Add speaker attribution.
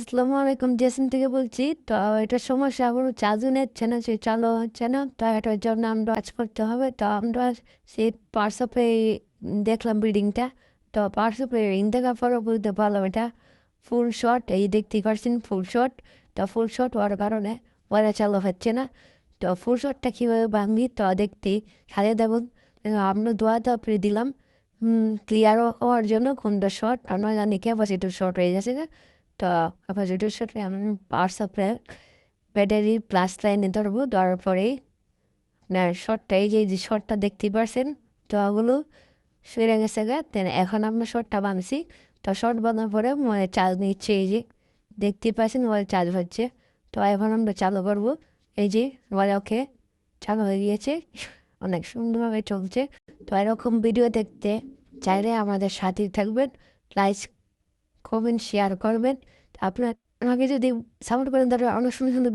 Speaker 1: আসসালামু আলাইকুম, জেসিন থেকে বলছি। তো এটার সমস্যা কোনো চার্জও নিচ্ছে না, সে চালু হচ্ছে না। তো এটার জন্য আমরা কাজ করতে হবে। তো আমরা সেই হোয়াটসঅ্যাপে দেখলাম বিল্ডিংটা। তো হোয়াটসঅ্যাপে রিং দেখার পরে বুঝতে পারলাম এটা ফুল শট। এই দেখতে পাচ্ছেন ফুল শট। তো ফুল শট হওয়ার কারণে ওরা চালু হচ্ছে না। তো ফুল শটটা কীভাবে ভাঙবি তো দেখতে খালি দেখুন। আমরা দোয়াটা আপনি দিলাম ক্লিয়ার হওয়ার জন্য কোনটা শর্ট আমরা জানি ক্যাপাসিটির শর্ট হয়ে যাচ্ছে না। তো ক্যাপাসিটির সাথে আমি হোয়াটসঅ্যাপে ব্যাটারি প্লাস লাইনে ধরবো, ধরার পরেই না শর্টটা এই যে শর্টটা দেখতে পারছেন তো ওগুলো সরে গেছে গা। এখন আমরা শর্টটা বানছি। তো শর্ট বানার পরে চার্জ নিচ্ছে, এই যে দেখতে পাচ্ছেন মোবাইল চার্জ হচ্ছে। তো এখন আমরা চালু করবো। এই যে মোবাইল ওকে চালু হয়ে গিয়েছে, অনেক সুন্দরভাবে চলছে। তো এরকম ভিডিও দেখতে চাইলে আমাদের সাথেই থাকবেন, লাইক করবেন, শেয়ার করবেন। আপনার আমাকে যদি সাপোর্ট করেন তাহলে অনেক সুন্দর সুন্দর